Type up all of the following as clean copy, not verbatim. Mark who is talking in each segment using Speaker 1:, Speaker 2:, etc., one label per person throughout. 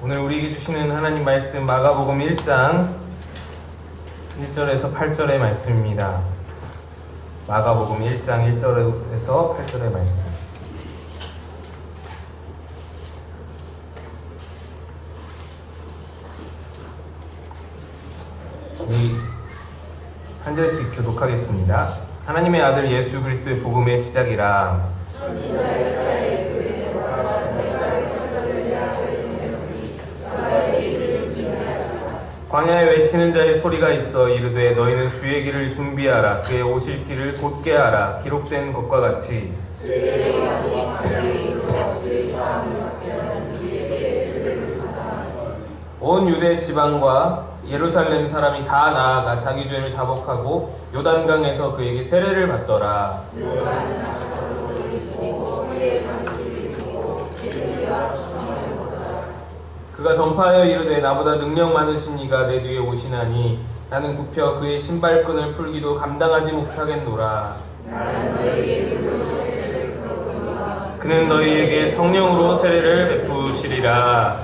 Speaker 1: 오늘 우리에게 주시는 하나님 말씀 마가복음 1장 1절에서 8절의 말씀입니다. 마가복음 1장 1절에서 8절의 말씀. 우리 한 절씩 교독하겠습니다. 하나님의 아들 예수 그리스도의 복음의 시작이라. 광야에 외치는 자의 소리가 있어 이르되 너희는 주의 길을 준비하라. 그의 오실 길을 곧게 하라. 기록된 것과 같이 온 유대 지방과 예루살렘 사람이 다 나아가 자기 죄를 자복하고 요단강에서 그에게 세례를 받더라. 그가 전파하여 이르되 나보다 능력 많으신 이가 내 뒤에 오시나니 나는 굽혀 그의 신발끈을 풀기도 감당하지 못하겠노라. 그는 너희에게 성령으로 세례를 베푸시리라.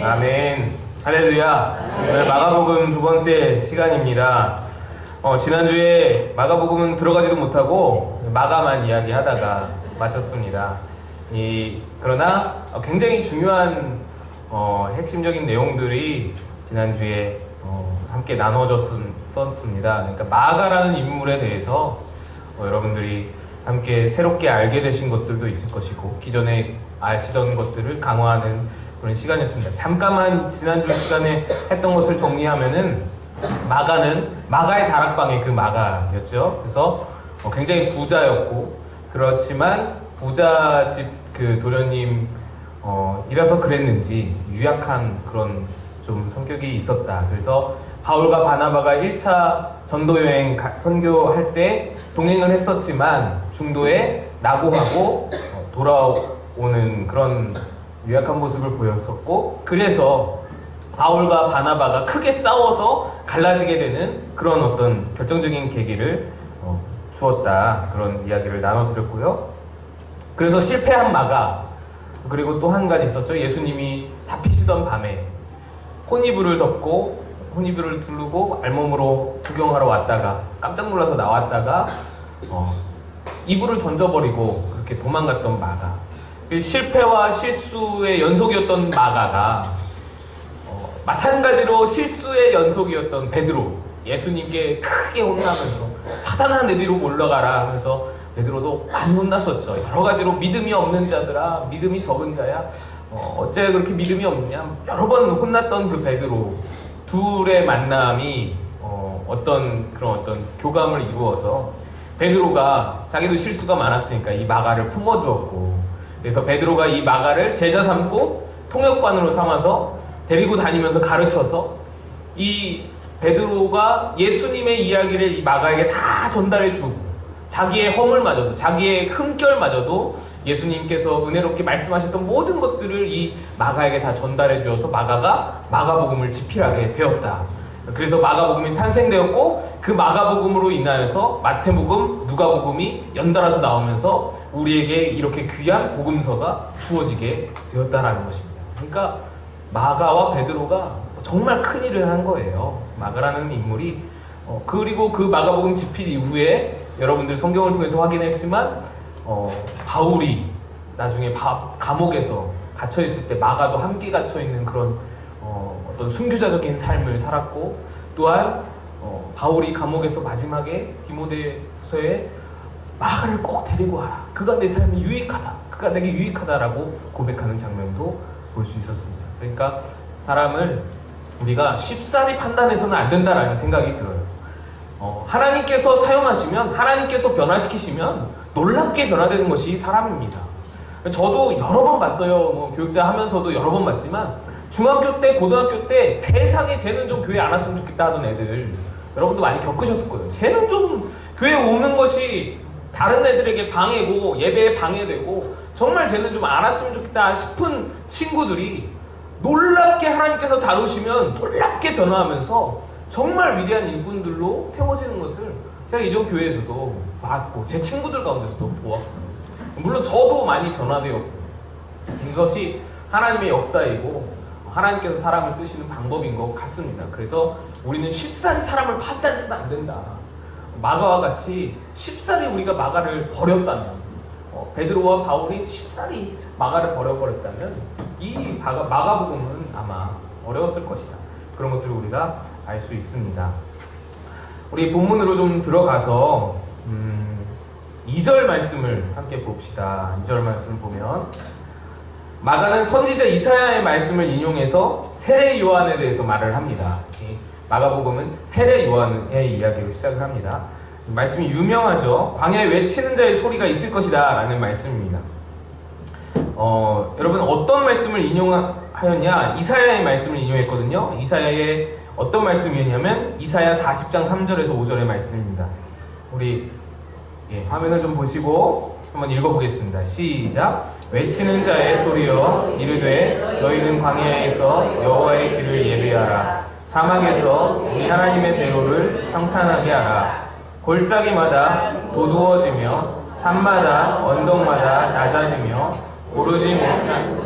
Speaker 1: 아멘. 할렐루야. 오늘 마가복음 두 번째 시간입니다. 지난주에 마가복음은 들어가지도 못하고 마가만 이야기하다가 마쳤습니다. 그러나 굉장히 중요한 핵심적인 내용들이 지난주에 함께 나눠졌었습니다. 그러니까 마가라는 인물에 대해서 여러분들이 함께 새롭게 알게 되신 것들도 있을 것이고 기존에 아시던 것들을 강화하는 그런 시간이었습니다. 잠깐만 지난주 시간에 했던 것을 정리하면은 마가는 마가의 다락방의 그 마가였죠. 그래서 굉장히 부자였고 그렇지만 부자집 그 도련님 이라서 그랬는지 유약한 그런 좀 성격이 있었다. 그래서 바울과 바나바가 1차 전도여행 선교할 때 동행을 했었지만 중도에 낙오하고 돌아오는 그런 유약한 모습을 보였었고 그래서 바울과 바나바가 크게 싸워서 갈라지게 되는 그런 어떤 결정적인 계기를 주었다. 그런 이야기를 나눠드렸고요. 그래서 실패한 마가 그리고 또 한 가지 있었죠. 예수님이 잡히시던 밤에 혼이불을 덮고 혼이불을 두르고 알몸으로 구경하러 왔다가 깜짝 놀라서 나왔다가 이불을 던져버리고 그렇게 도망갔던 마가. 실패와 실수의 연속이었던 마가가 마찬가지로 실수의 연속이었던 베드로. 예수님께 크게 혼나면서 사단아 내 뒤로 몰려가라 하면서 베드로도 많이 혼났었죠. 여러 가지로 믿음이 없는 자들아, 믿음이 적은 자야, 어째 그렇게 믿음이 없냐, 여러 번 혼났던 그 베드로. 둘의 만남이 어떤 교감을 이루어서 베드로가 자기도 실수가 많았으니까 이 마가를 품어주었고, 그래서 베드로가 이 마가를 제자 삼고 통역관으로 삼아서 데리고 다니면서 가르쳐서 이 베드로가 예수님의 이야기를 이 마가에게 다 전달해주고 자기의 허물마저도 자기의 흠결마저도 예수님께서 은혜롭게 말씀하셨던 모든 것들을 이 마가에게 다 전달해 주어서 마가가 마가복음을 집필하게 되었다. 그래서 마가복음이 탄생되었고 그 마가복음으로 인하여서 마태복음, 누가복음이 연달아서 나오면서 우리에게 이렇게 귀한 복음서가 주어지게 되었다라는 것입니다. 그러니까 마가와 베드로가 정말 큰 일을 한 거예요. 마가라는 인물이 그리고 그 마가복음 집필 이후에 여러분들 성경을 통해서 확인했지만 바울이 나중에 감옥에서 갇혀있을 때 마가도 함께 갇혀있는 그런 어떤 순교자적인 삶을 살았고 또한 바울이 감옥에서 마지막에 디모데후서에 마가를 꼭 데리고 와라. 그가 내 삶이 유익하다. 그가 내게 유익하다라고 고백하는 장면도 볼 수 있었습니다. 그러니까 사람을 우리가 쉽사리 판단해서는 안 된다라는 생각이 들어요. 하나님께서 사용하시면 하나님께서 변화시키시면 놀랍게 변화되는 것이 사람입니다. 저도 여러 번 봤어요. 교육자 하면서도 여러 번 봤지만 중학교 때 고등학교 때 세상에 쟤는 좀 교회 안 왔으면 좋겠다 하던 애들 여러분도 많이 겪으셨을 거예요. 쟤는 좀 교회 오는 것이 다른 애들에게 방해고 예배에 방해되고 정말 쟤는 좀 안 왔으면 좋겠다 싶은 친구들이 놀랍게 하나님께서 다루시면 놀랍게 변화하면서 정말 위대한 일꾼들로 세워지는 것을 제가 이전 교회에서도 봤고 제 친구들 가운데서도 보았고 물론 저도 많이 변화되었고 이것이 하나님의 역사이고 하나님께서 사람을 쓰시는 방법인 것 같습니다. 그래서 우리는 쉽사리 사람을 판단해서는 안 된다. 마가와 같이 쉽사리 우리가 마가를 버렸다면, 베드로와 바울이 쉽사리 마가를 버려버렸다면 이 마가복음은 아마 어려웠을 것이다. 그런 것들을 우리가 알 수 있습니다. 우리 본문으로 좀 들어가서 2절 말씀을 함께 봅시다. 2절 말씀을 보면 마가는 선지자 이사야의 말씀을 인용해서 세례 요한에 대해서 말을 합니다. 마가복음은 세례 요한의 이야기로 시작을 합니다. 말씀이 유명하죠. 광야에 외치는 자의 소리가 있을 것이다 라는 말씀입니다. 여러분 어떤 말씀을 인용하였냐? 이사야의 말씀을 인용했거든요. 이사야의 어떤 말씀이었냐면 이사야 40장 3절에서 5절의 말씀입니다. 우리 화면을 좀 보시고 한번 읽어보겠습니다. 시작. 외치는 자의 소리여 이르되 너희는 광야에서 여호와의 길을 예비하라. 사막에서 우리 하나님의 대로를 평탄하게 하라. 골짜기마다 도두어지며 산마다 언덕마다 낮아지며 오르지 못한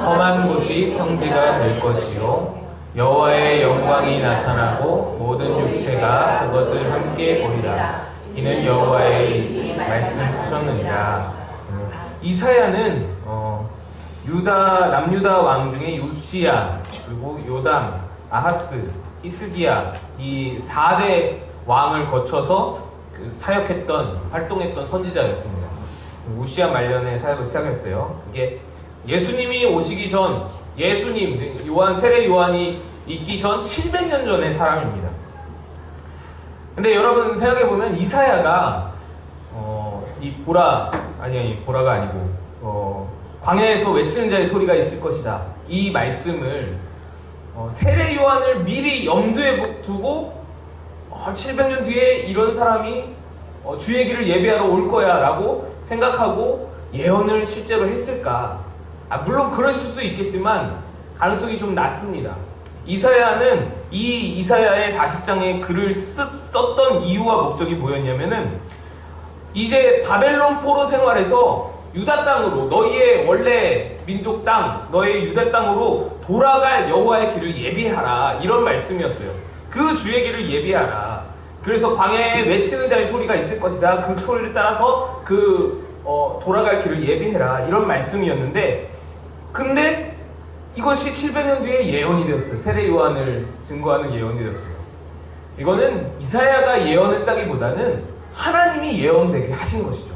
Speaker 1: 험한 곳이 평지가 될 것이요 여호와의 영광이 나타나고 모든 육체가 그것을 함께 보리라. 이는 여호와의 말씀하셨느니라. 이사야는 남유다 왕 중에 요시야, 그리고 요담, 아하스, 히스기야 이 4대 왕을 거쳐서 사역했던, 활동했던 선지자였습니다. 우시야 말년에 사역을 시작했어요. 이게 예수님이 오시기 전, 세례 요한이 있기 전 700년 전의 사람입니다. 근데 여러분 생각해보면 이사야가 보라가 아니고 광야에서 외치는 자의 소리가 있을 것이다 이 말씀을 세례 요한을 미리 염두에 두고 700년 뒤에 이런 사람이 주의 길을 예배하러 올 거야 라고 생각하고 예언을 실제로 했을까? 물론 그럴 수도 있겠지만 가능성이 좀 낮습니다. 이사야는 이 이사야의 40장의 글을 썼던 이유와 목적이 뭐였냐면은 이제 바벨론 포로 생활에서 유다 땅으로, 너희의 원래 민족 땅, 너의 유다 땅으로 돌아갈 여호와의 길을 예비하라 이런 말씀이었어요. 그 주의 길을 예비하라. 그래서 광야에 외치는 자의 소리가 있을 것이다. 그 소리를 따라서 돌아갈 길을 예비해라 이런 말씀이었는데, 근데 이것이 700년 뒤에 예언이 되었어요. 세례 요한을 증거하는 예언이 되었어요. 이거는 이사야가 예언했다기보다는 하나님이 예언되게 하신 것이죠.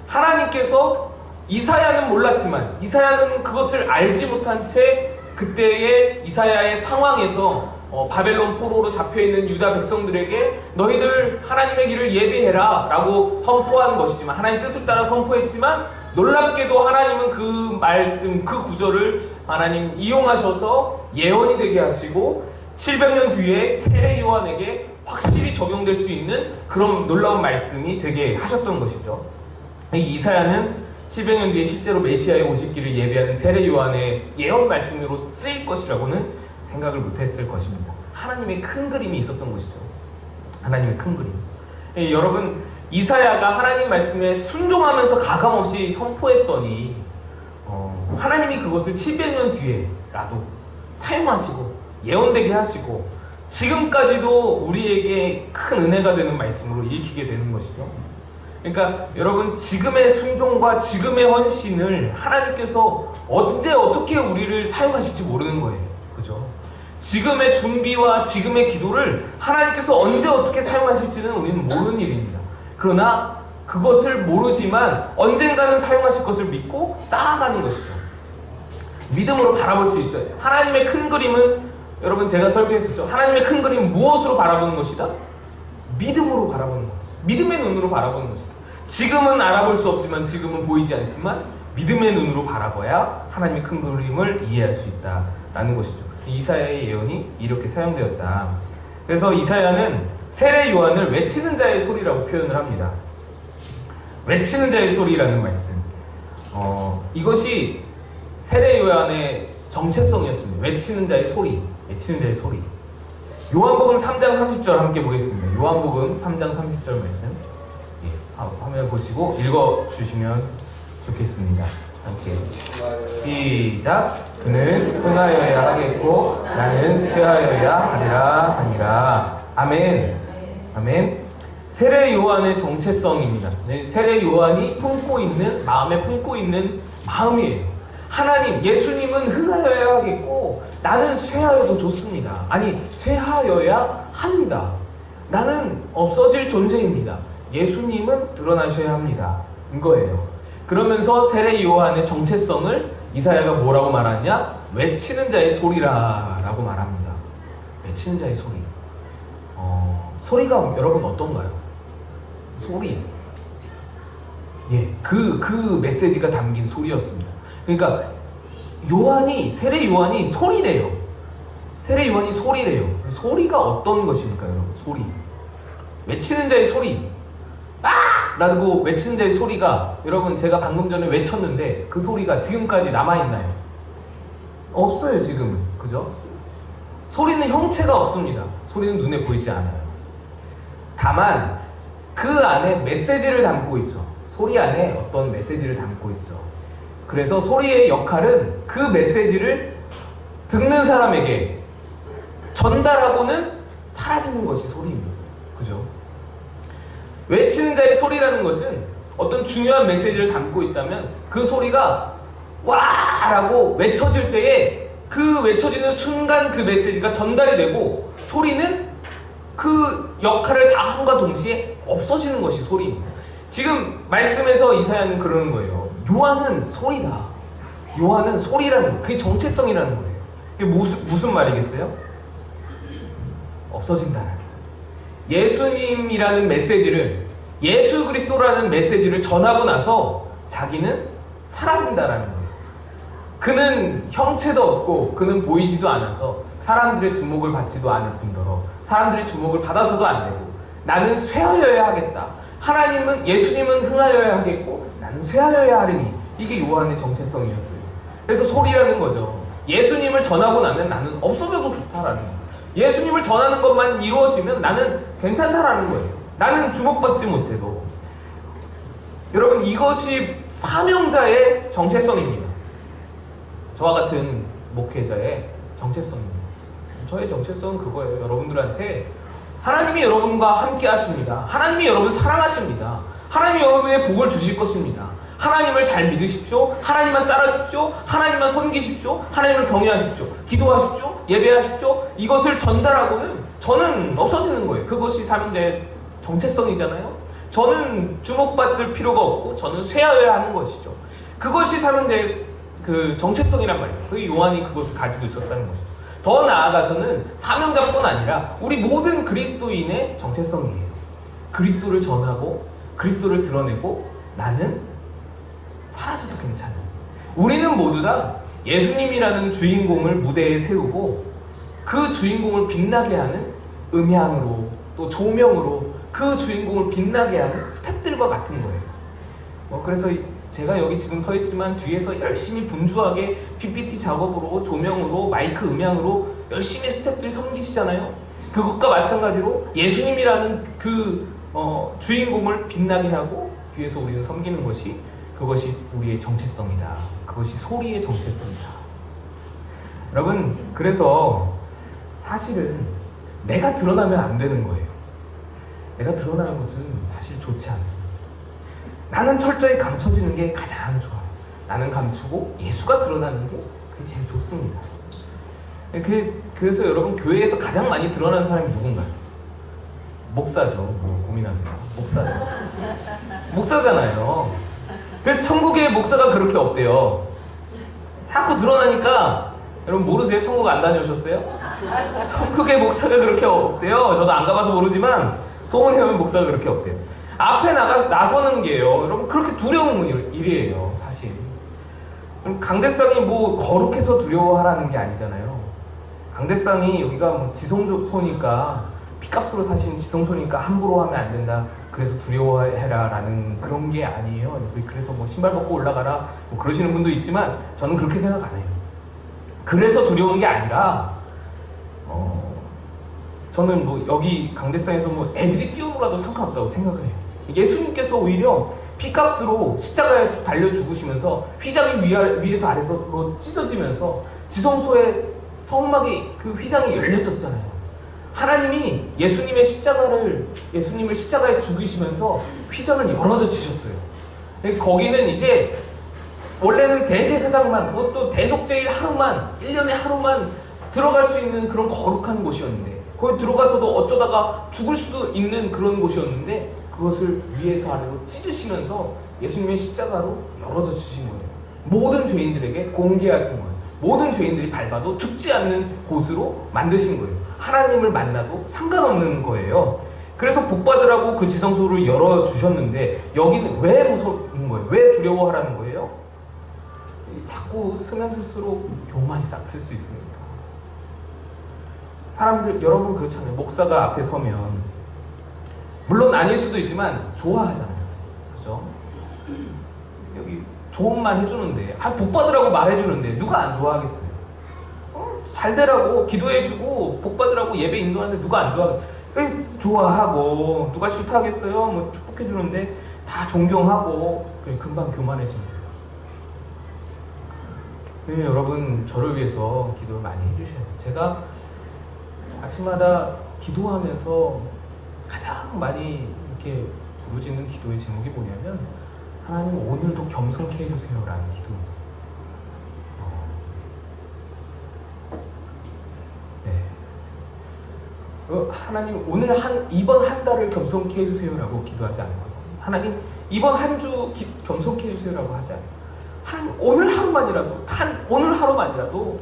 Speaker 1: 하나님께서 이사야는 몰랐지만, 이사야는 그것을 알지 못한 채 그때의 이사야의 상황에서 바벨론 포로로 잡혀있는 유다 백성들에게 너희들 하나님의 길을 예비해라 라고 선포한 것이지만, 하나님 뜻을 따라 선포했지만 놀랍게도 하나님은 그 말씀, 그 구절을 하나님 이용하셔서 예언이 되게 하시고 700년 뒤에 세례 요한에게 확실히 적용될 수 있는 그런 놀라운 말씀이 되게 하셨던 것이죠. 이사야는 700년 뒤에 실제로 메시아의 오실 길을 예비하는 세례 요한의 예언 말씀으로 쓰일 것이라고는 생각을 못했을 것입니다. 하나님의 큰 그림이 있었던 것이죠. 하나님의 큰 그림. 여러분, 이사야가 하나님 말씀에 순종하면서 가감없이 선포했더니 하나님이 그것을 700년 뒤에라도 사용하시고 예언되게 하시고 지금까지도 우리에게 큰 은혜가 되는 말씀으로 읽히게 되는 것이죠. 그러니까 여러분, 지금의 순종과 지금의 헌신을 하나님께서 언제 어떻게 우리를 사용하실지 모르는 거예요. 그죠? 지금의 준비와 지금의 기도를 하나님께서 언제 어떻게 사용하실지는 우리는 모르는 일입니다. 그러나 그것을 모르지만 언젠가는 사용하실 것을 믿고 쌓아가는 것이죠. 믿음으로 바라볼 수 있어요. 하나님의 큰 그림은, 여러분 제가 설교했었죠. 하나님의 큰 그림은 무엇으로 바라보는 것이다? 믿음으로 바라보는 것. 믿음의 눈으로 바라보는 것이다. 지금은 알아볼 수 없지만, 지금은 보이지 않지만 믿음의 눈으로 바라봐야 하나님의 큰 그림을 이해할 수 있다라는 것이죠. 이사야의 예언이 이렇게 사용되었다. 그래서 이사야는 세례 요한을 외치는 자의 소리라고 표현을 합니다. 외치는 자의 소리라는 말씀. 이것이 세례 요한의 정체성이었습니다. 외치는 자의 소리. 외치는 자의 소리. 요한복음 3장 30절 함께 보겠습니다. 요한복음 3장 30절 말씀. 화면 보시고 읽어주시면 좋겠습니다. 함께 시작. 그는 흥하여야 하겠고 나는 쇠하여야 하리라. 아멘. 아멘. 세례 요한의 정체성입니다. 세례 요한이 마음에 품고 있는 마음이에요. 하나님, 예수님은 흥하여야 하겠고 나는 쇠하여도 좋습니다. 아니, 쇠하여야 합니다. 나는 없어질 존재입니다. 예수님은 드러나셔야 합니다. 이거예요. 그러면서 세례 요한의 정체성을 이사야가 뭐라고 말하냐? 외치는 자의 소리라라고 말합니다. 외치는 자의 소리. 소리가 여러분 어떤가요? 소리. 예, 그 메시지가 담긴 소리였습니다. 그러니까 세례 요한이 소리래요. 세례 요한이 소리래요. 소리가 어떤 것입니까, 여러분? 소리. 외치는 자의 소리. 아! 라고 외치는 자의 소리가, 여러분, 제가 방금 전에 외쳤는데 그 소리가 지금까지 남아있나요? 없어요, 지금은. 그죠? 소리는 형체가 없습니다. 소리는 눈에 보이지 않아요. 다만 그 안에 메시지를 담고 있죠. 소리 안에 어떤 메시지를 담고 있죠. 그래서 소리의 역할은 그 메시지를 듣는 사람에게 전달하고는 사라지는 것이 소리입니다. 그죠? 외치는 자의 소리라는 것은 어떤 중요한 메시지를 담고 있다면 그 소리가 와! 라고 외쳐질 때에 그 외쳐지는 순간 그 메시지가 전달이 되고 소리는 그 역할을 다 함과 동시에 없어지는 것이 소리입니다. 지금 말씀에서 이사야는 그러는 거예요. 요한은 소리다. 요한은 소리라는 거, 그게 정체성이라는 거예요. 이게 무슨 말이겠어요? 없어진다는. 예수님이라는 메시지를, 예수 그리스도라는 메시지를 전하고 나서 자기는 사라진다라는 거예요. 그는 형체도 없고 그는 보이지도 않아서 사람들의 주목을 받지도 않을 뿐더러 사람들의 주목을 받아서도 안 되고 나는 쇠하여야 하겠다. 하나님은, 예수님은 흥하여야 하겠고 나는 쇠하여야 하리니. 이게 요한의 정체성이었어요. 그래서 소리라는 거죠. 예수님을 전하고 나면 나는 없어져도 좋다라는 거예요. 예수님을 전하는 것만 이루어지면 나는 괜찮다라는 거예요. 나는 주목받지 못해도. 여러분, 이것이 사명자의 정체성입니다. 저와 같은 목회자의 정체성입니다. 저의 정체성은 그거예요. 여러분들한테 하나님이 여러분과 함께 하십니다. 하나님이 여러분을 사랑하십니다. 하나님이 여러분의 복을 주실 것입니다. 하나님을 잘 믿으십시오. 하나님만 따르십시오. 하나님만 섬기십시오. 하나님을 경외하십시오. 기도하십시오. 예배하십시오. 이것을 전달하고는 저는 없어지는 거예요. 그것이 사명자의 정체성이잖아요. 저는 주목받을 필요가 없고 저는 쇠하여야 하는 것이죠. 그것이 사명자의 그 정체성이란 말이에요. 그 요한이 그것을 가지고 있었다는 것이죠. 더 나아가서는 사명자뿐 아니라 우리 모든 그리스도인의 정체성이에요. 그리스도를 전하고 그리스도를 드러내고 나는 사라져도 괜찮아요. 우리는 모두 다 예수님이라는 주인공을 무대에 세우고 그 주인공을 빛나게 하는 음향으로 또 조명으로 그 주인공을 빛나게 하는 스태프들과 같은 거예요. 그래서 제가 여기 지금 서 있지만 뒤에서 열심히 분주하게 PPT 작업으로 조명으로 마이크 음향으로 열심히 스태프들이 섬기시잖아요. 그것과 마찬가지로 예수님이라는 그 주인공을 빛나게 하고 뒤에서 우리는 섬기는 것이, 그것이 우리의 정체성이다. 그것이 소리의 정체성이다. 여러분, 그래서 사실은 내가 드러나면 안 되는 거예요. 내가 드러나는 것은 사실 좋지 않습니다. 나는 철저히 감춰지는 게 가장 좋아요. 나는 감추고 예수가 드러나는 게 그게 제일 좋습니다. 그래서 여러분, 교회에서 가장 많이 드러나는 사람이 누군가요? 목사죠. 뭐 고민하세요. 목사죠. 목사잖아요. 그래서 천국에 목사가 그렇게 없대요. 자꾸 드러나니까. 여러분 모르세요? 천국 안 다녀오셨어요? 천국에 목사가 그렇게 없대요. 저도 안 가봐서 모르지만 소문에 오면 목사가 그렇게 없대요. 앞에 나서는 게요, 여러분, 그렇게 두려운 일이에요, 사실. 강대상이 뭐 거룩해서 두려워하라는 게 아니잖아요. 강대상이 여기가 뭐 지성소니까, 피값으로 사신 지성소니까 함부로 하면 안 된다, 그래서 두려워해라 라는 그런 게 아니에요. 그래서 뭐 신발 벗고 올라가라 뭐 그러시는 분도 있지만 저는 그렇게 생각 안 해요. 그래서 두려운 게 아니라 저는 뭐 여기 강대상에서 뭐 애들이 뛰어놀아도 상관없다고 생각을 해요. 예수님께서 오히려 피값으로 십자가에 달려 죽으시면서 휘장이 위에서 아래로 찢어지면서 지성소의 성막이 그 휘장이 열려졌잖아요. 하나님이 예수님을 십자가에 죽이시면서 휘장을 열어줘 주셨어요. 거기는 이제 원래는 대제사장만, 그것도 대속죄일 하루만, 1년에 하루만 들어갈 수 있는 그런 거룩한 곳이었는데, 거기 들어가서도 어쩌다가 죽을 수도 있는 그런 곳이었는데, 그것을 위에서 아래로 찢으시면서 예수님의 십자가로 열어줘 주신 거예요. 모든 죄인들에게 공개하신 거예요. 모든 죄인들이 밟아도 죽지 않는 곳으로 만드신 거예요. 하나님을 만나도 상관없는 거예요. 그래서 복받으라고 그 지성소를 열어주셨는데, 여기는 왜 무서운 거예요? 왜 두려워하라는 거예요? 자꾸 쓰면 쓸수록 교만이 싹틀 수 있습니다. 사람들, 여러분 그렇잖아요. 목사가 앞에 서면 물론 아닐 수도 있지만 좋아하잖아요. 그죠? 여기 좋은 말 해주는데, 복받으라고 말해주는데 누가 안 좋아하겠어요? 잘 되라고 기도해주고 복받으라고 예배 인도하는데 누가 안 좋아하겠어요? 좋아하고, 누가 싫다 하겠어요? 뭐 축복해주는데 다 존경하고, 그래, 금방 교만해집니다. 네, 여러분 저를 위해서 기도를 많이 해주셔야 돼요. 제가 아침마다 기도하면서 가장 많이 이렇게 부르짖는 기도의 제목이 뭐냐면, 하나님 오늘도 겸손케 해주세요 라는 기도입니다. 하나님 오늘 이번 한 달을 겸손케 해주세요 라고 기도하지 않고, 하나님 이번 한 주 겸손케 해주세요 라고 하지 않아요. 오늘 하루만이라도, 오늘 하루만이라도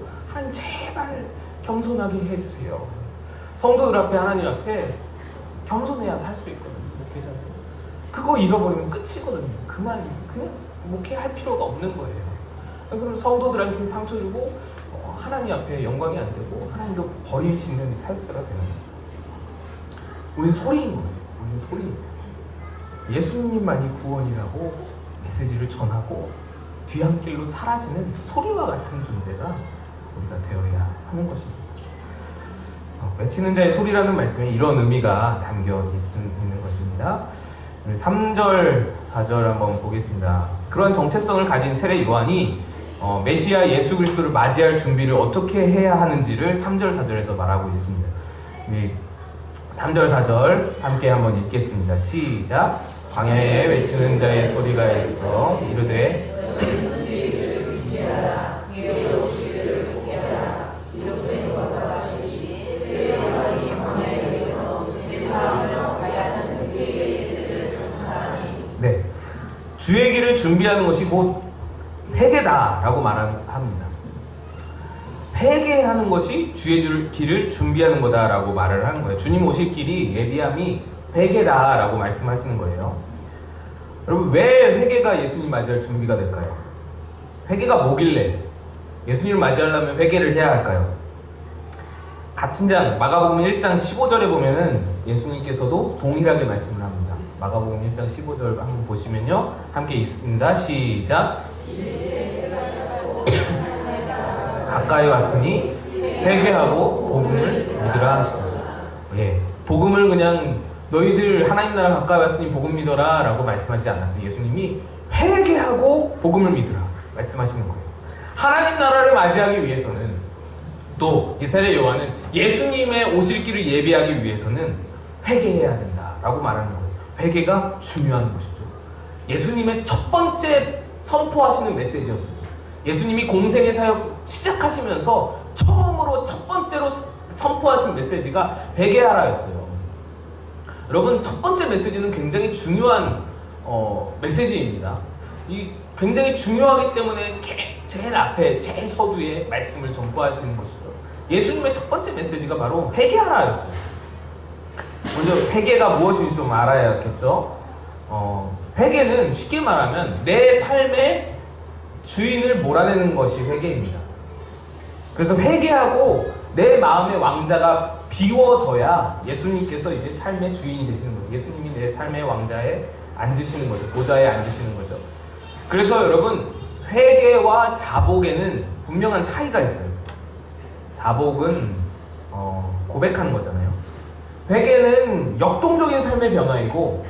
Speaker 1: 제발 겸손하게 해주세요. 성도들 앞에, 하나님 앞에 겸손해야 살 수 있거든요. 목회자는 그거 잃어버리면 끝이거든요. 그냥 목회할 필요가 없는 거예요. 그럼 성도들한테 상처 주고 하나님 앞에 영광이 안 되고 하나님도 버리시는 사역자가 되는 거예요. 우리는 소리인 거예요. 우리는 소리입니다. 예수님만이 구원이라고 메시지를 전하고 뒤안길로 사라지는 소리와 같은 존재가 우리가 되어야 하는 것입니다. 외치는 자의 소리라는 말씀에 이런 의미가 담겨 있는 것입니다. 3절, 4절 한번 보겠습니다. 그런 정체성을 가진 세례 요한이 메시아 예수 그리스도를 맞이할 준비를 어떻게 해야 하는지를 3절, 4절에서 말하고 있습니다. 3절, 4절 함께 한번 읽겠습니다. 시작. 광야에 외치는 자의 소리가 있어 이르되 네, 주의 길을 준비하는 것이 곧 회개다라고 말합니다. 회개하는 것이 주의 길을 준비하는 거다라고 말을 하는 거예요. 주님 오실 길이 예비함이 회개다라고 말씀하시는 거예요. 여러분, 왜 회개가 예수님 맞이할 준비가 될까요? 회개가 뭐길래 예수님을 맞이하려면 회개를 해야 할까요? 같은 장 마가복음 1장 15절에 보면은 예수님께서도 동일하게 말씀을 합니다. 마가복음 1장 15절 한번 보시면요, 함께 읽습니다. 시작. 가까이 왔으니 회개하고 복음을 믿으라 하시고, 예, 복음을 그냥 너희들 하나님 나라 가까이 왔으니 복음 믿어라 라고 말씀하지 않았어요. 예수님이 회개하고 복음을 믿으라 말씀하시는 거예요. 하나님 나라를 맞이하기 위해서는, 또 이 세례 요한은 예수님의 오실 길을 예비하기 위해서는 회개해야 된다라고 말하는 거예요. 회개가 중요한 것이죠. 예수님의 첫 번째 선포하시는 메시지였어요. 예수님이 공생의 사역 시작하시면서 처음으로 첫 번째로 선포하신 메시지가 회개하라였어요. 여러분, 첫 번째 메시지는 굉장히 중요한 메시지입니다. 이 굉장히 중요하기 때문에 제일 앞에, 제일 서두에 말씀을 전파하시는 것이죠. 예수님의 첫 번째 메시지가 바로 회개하라였어요. 먼저 회개가 무엇인지 좀 알아야겠죠. 회개는 쉽게 말하면 내 삶의 주인을 몰아내는 것이 회개입니다. 그래서 회개하고 내 마음의 왕자가 비워져야 예수님께서 이제 삶의 주인이 되시는 거죠. 예수님이 내 삶의 왕자에 앉으시는 거죠. 보좌에 앉으시는 거죠. 그래서 여러분, 회개와 자복에는 분명한 차이가 있어요. 자복은 고백하는 거잖아요. 회개는 역동적인 삶의 변화이고,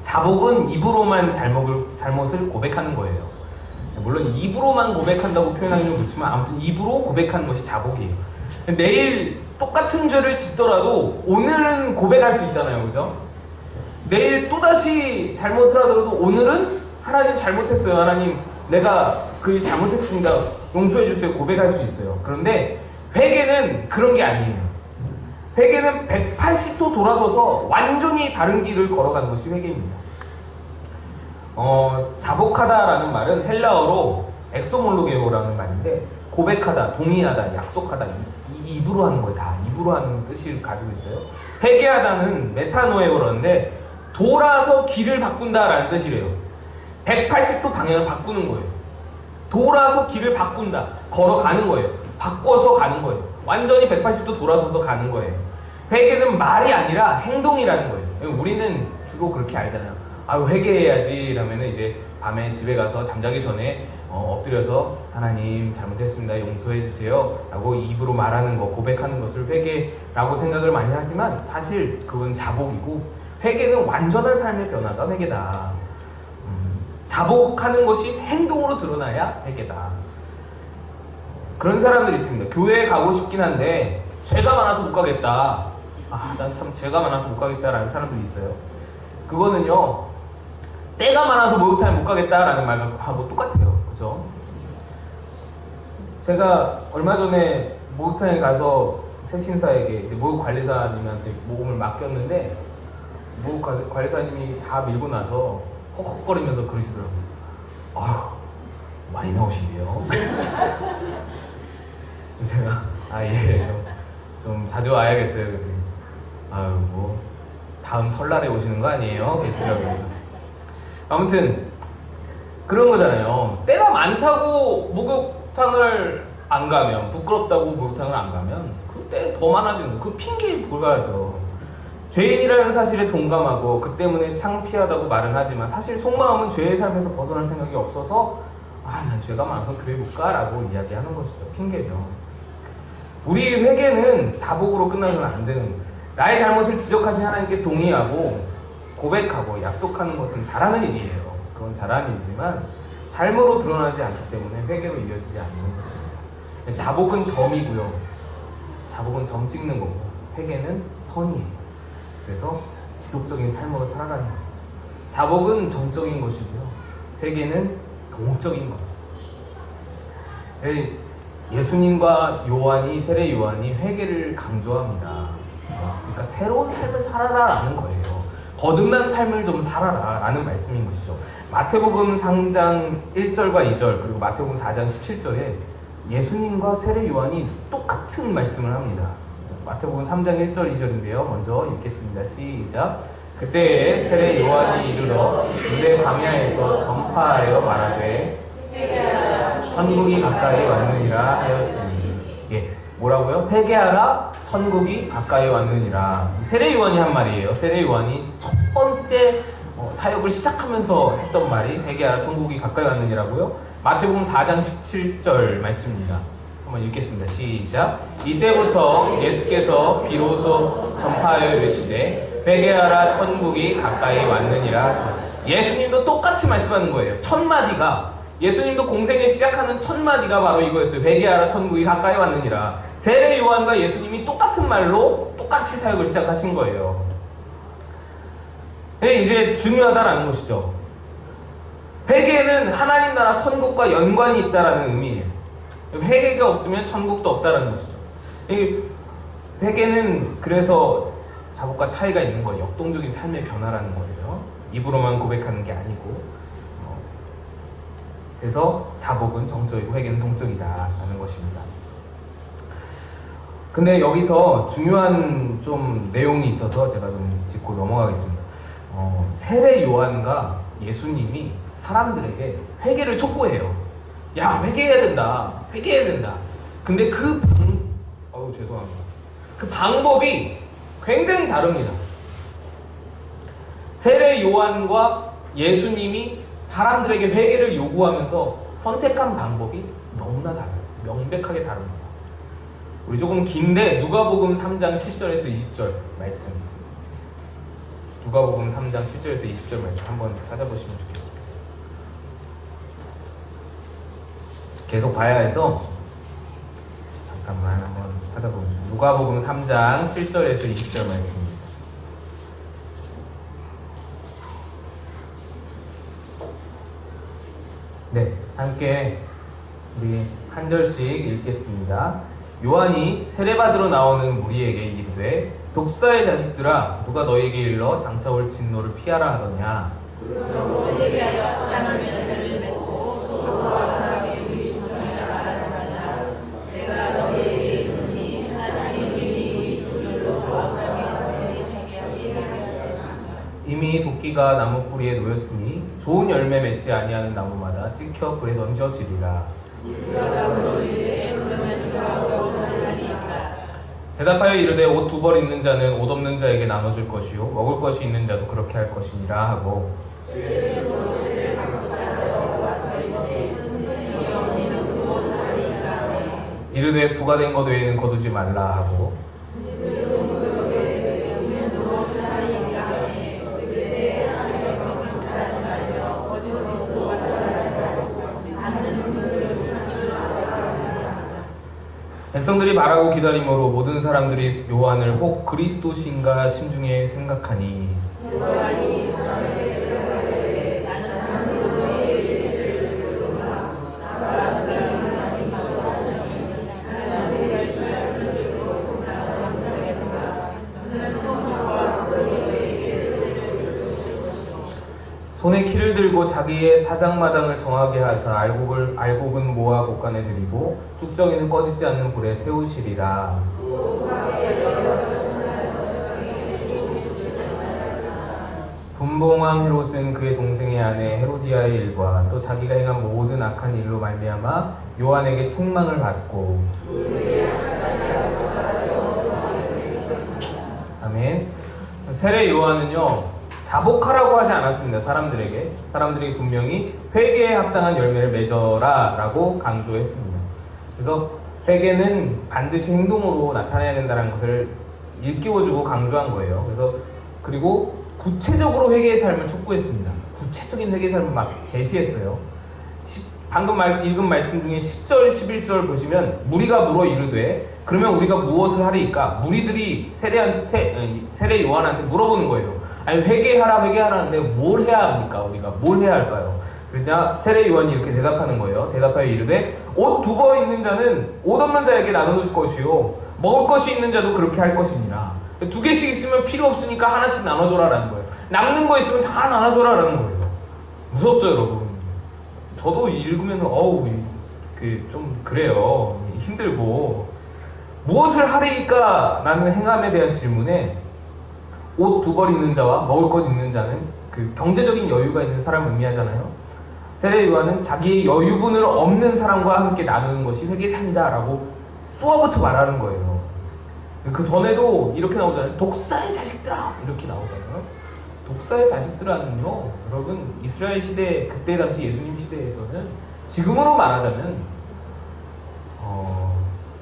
Speaker 1: 자복은 입으로만 잘못을 고백하는 거예요. 물론 입으로만 고백한다고 표현하기 좀 그렇지만 아무튼 입으로 고백하는 것이 자복이에요. 내일 똑같은 죄를 짓더라도 오늘은 고백할 수 있잖아요. 그죠? 내일 또다시 잘못을 하더라도 오늘은 하나님 잘못했어요. 하나님 내가 그 일 잘못했습니다. 용서해 주세요. 고백할 수 있어요. 그런데 회개는 그런 게 아니에요. 회개는 180도 돌아서서 완전히 다른 길을 걸어가는 것이 회개입니다. 자복하다라는 말은 헬라어로 엑소몰로게오라는 말인데 고백하다, 동의하다, 약속하다 입으로 하는 거예요. 다 입으로 하는 뜻을 가지고 있어요. 회개하다는 메타노에오라는데 돌아서 길을 바꾼다라는 뜻이래요. 180도 방향을 바꾸는 거예요. 돌아서 길을 바꾼다. 걸어가는 거예요. 바꿔서 가는 거예요. 완전히 180도 돌아서서 가는 거예요. 회개는 말이 아니라 행동이라는 거예요. 우리는 주로 그렇게 알잖아요. 아유 회개해야지 라면은 이제 밤에 집에 가서 잠자기 전에 엎드려서 하나님 잘못했습니다. 용서해 주세요 라고 입으로 말하는 거, 고백하는 것을 회개라고 생각을 많이 하지만 사실 그건 자복이고 회개는 완전한 삶의 변화가 회개다. 자복하는 것이 행동으로 드러나야 회개다. 그런 사람들이 있습니다. 교회에 가고 싶긴 한데 죄가 많아서 못 가겠다. 난 참 죄가 많아서 못 가겠다라는 사람들이 있어요. 그거는요 때가 많아서 목욕탕에 못 가겠다라는 말하고 똑같아요. 그죠? 제가 얼마 전에 목욕탕에 가서 새신사에게 목욕 관리사님한테 모금을 맡겼는데 목욕 관리사님이 다 밀고 나서 헉헉거리면서 그러시더라고요. 아휴 많이 나오시네요. 제가 예 좀 자주 와야겠어요. 그랬더니 아유 뭐 다음 설날에 오시는 거 아니에요? 그러시더라고요. 아무튼 그런 거잖아요. 때가 많다고 목욕탕을 안 가면, 부끄럽다고 목욕탕을 안 가면 그 때 더 많아지는 그 핑계에 불과하죠. 죄인이라는 사실에 동감하고 그 때문에 창피하다고 말은 하지만 사실 속마음은 죄의 삶에서 벗어날 생각이 없어서 난 죄가 많아서 교회 못 가라고 이야기하는 것이죠. 핑계죠. 우리 회개는 자복으로 끝나서는 안 되는 거예요. 나의 잘못을 지적하신 하나님께 동의하고 고백하고 약속하는 것은 잘하는 일이에요. 그건 잘하는 일이지만 삶으로 드러나지 않기 때문에 회개로 이어지지 않는 것입니다. 자복은 점이고요. 자복은 점 찍는 거고 회개는 선이에요. 그래서 지속적인 삶으로 살아가는 거예요. 자복은 정적인 것이고요. 회개는 동적인 거예요. 예수님과 세례 요한이 회개를 강조합니다. 그러니까 새로운 삶을 살아라라는 거예요. 거듭난 삶을 좀 살아라라는 말씀인 것이죠. 마태복음 3장 1절과 2절 그리고 마태복음 4장 17절에 예수님과 세례 요한이 똑같은 말씀을 합니다. 마태복음 3장 1절 2절인데요. 먼저 읽겠습니다. 시작. 그때에 세례 요한이 이르러 유대 광야에서 전파하여 말하되 천국이 가까이 왔느니라 하였으니. 뭐라고요? 회개하라 천국이 가까이 왔느니라. 세례 요한이 한 말이에요. 세례 요한이 첫 번째 사역을 시작하면서 했던 말이 회개하라 천국이 가까이 왔느니라고요. 마태복음 4장 17절 말씀입니다. 한번 읽겠습니다. 시작. 이때부터 예수께서 비로소 전파하여 이르시되 회개하라 천국이 가까이 왔느니라. 예수님도 똑같이 말씀하는 거예요. 첫 마디가 예수님도 공생을 시작하는 첫 마디가 바로 이거였어요. 회개하라 천국이 가까이 왔느니라. 세례 요한과 예수님이 똑같은 말로 똑같이 사역을 시작하신 거예요. 이제 중요하다라는 것이죠. 회개는 하나님 나라 천국과 연관이 있다라는 의미예요. 회개가 없으면 천국도 없다라는 것이죠. 회개는 그래서 자복과 차이가 있는 거예요. 역동적인 삶의 변화라는 거예요. 입으로만 고백하는 게 아니고. 그래서 자복은 정적이고 회개는 동적이다라는 것입니다. 근데 여기서 중요한 좀 내용이 있어서 제가 좀 짚고 넘어가겠습니다. 세례 요한과 예수님이 사람들에게 회개를 촉구해요. 야, 회개해야 된다. 회개해야 된다. 근데 죄송합니다. 그 방법이 굉장히 다릅니다. 세례 요한과 예수님이 사람들에게 회개를 요구하면서 선택한 방법이 너무나 달라요. 명백하게 다릅니다. 우리 조금 긴데 누가복음 3장 7절에서 20절 말씀 누가복음 3장 7절에서 20절 말씀 한번 찾아보시면 좋겠습니다. 계속 봐야 해서 잠깐만 한번 찾아보겠습니다. 누가복음 3장 7절에서 20절 말씀입니다. 네, 함께 우리 한 절씩 읽겠습니다. 요한이 세례받으러 나오는 무리에게 이르되 독사의 자식들아 누가 너희에게 일러 장차 올 진노를 피하라 하더냐. 이미 도끼가 나무 뿌리에 놓였으니 좋은 열매 맺지 아니하는 나무마다 찍혀 불에 던져지리라. 대답하여 이르되 옷 두 벌 있는 자는 옷 없는 자에게 나눠줄 것이요 먹을 것이 있는 자도 그렇게 할 것이니라 하고, 이르되 부가 된 것 외에는 거두지 말라 하고, 백성들이 말하고 기다림으로 모든 사람들이 요한을 혹 그리스도신가 심중에 생각하니, 손에 키를 들고 자기의 타작마당을 정하게 하사 알곡은 모아 곳간에 들이고 쭉정이는 꺼지지 않는 불에 태우시리라. 분봉왕 헤롯은 그의 동생의 아내 헤로디아의 일과 또 자기가 행한 모든 악한 일로 말미암아 요한에게 책망을 받고, 아멘. 세례 요한은요 자복하라고 하지 않았습니다. 사람들에게 분명히 회개에 합당한 열매를 맺어라 라고 강조했습니다. 그래서 회개는 반드시 행동으로 나타내야 된다는 것을 일깨워주고 강조한 거예요. 그리고 구체적으로 회개의 삶을 촉구했습니다. 구체적인 회개의 삶을 막 제시했어요. 방금 읽은 말씀 중에 10절, 11절 보시면 무리가 물어 이르되 그러면 우리가 무엇을 하리이까? 무리들이 세례 요한한테 물어보는 거예요. 아니 회개하라는데 뭘 해야 합니까? 우리가 뭘 해야 할까요? 그러자 세례 요한이 이렇게 대답하는 거예요. 대답하여 이르되 옷 두 벌 있는 자는 옷 없는 자에게 나눠줄 것이요 먹을 것이 있는 자도 그렇게 할 것이니라. 두 개씩 있으면 필요 없으니까 하나씩 나눠줘라라는 거예요. 남는 거 있으면 다 나눠줘라라는 거예요. 무섭죠 여러분? 저도 읽으면 좀 그래요. 힘들고 무엇을 하리이까? 라는 행함에 대한 질문에 옷 두 벌 있는 자와 먹을 것 있는 자는 그 경제적인 여유가 있는 사람을 의미하잖아요. 세례 요한은 자기의 여유분을 없는 사람과 함께 나누는 것이 회개의 삶이다 라고 쏘아붙여 말하는 거예요. 그 전에도 이렇게 나오잖아요. 독사의 자식들아 이렇게 나오잖아요. 독사의 자식들아는요 여러분 이스라엘 시대 그때 당시 예수님 시대에서는 지금으로 말하자면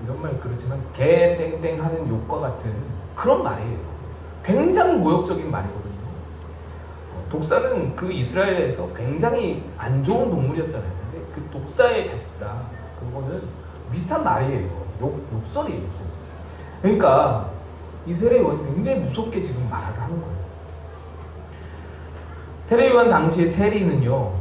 Speaker 1: 이런 말 그렇지만 개 땡땡 하는 욕과 같은 그런 말이에요. 굉장히 모욕적인 말이거든요. 독사는 그 이스라엘에서 굉장히 안 좋은 동물이었잖아요. 근데 그 독사의 자식들아 그거는 비슷한 말이에요. 욕설이에요. 그러니까 이 세례 요한이 굉장히 무섭게 지금 말을 하는 거예요. 세례 요한 당시의 세리는요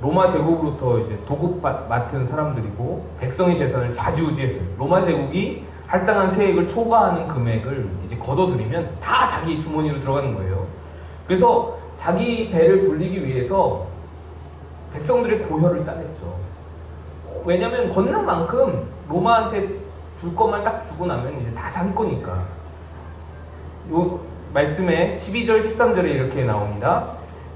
Speaker 1: 로마 제국으로부터 이제 도급 맡은 사람들이고 백성의 재산을 좌지우지했어요. 로마 제국이 할당한 세액을 초과하는 금액을 이제 걷어들이면 다 자기 주머니로 들어가는 거예요. 그래서 자기 배를 불리기 위해서 백성들의 고혈을 짜냈죠. 왜냐면 걷는 만큼 로마한테 줄 것만 딱 주고 나면 이제 다 자기 거니까. 요 말씀에 12절 13절에 이렇게 나옵니다.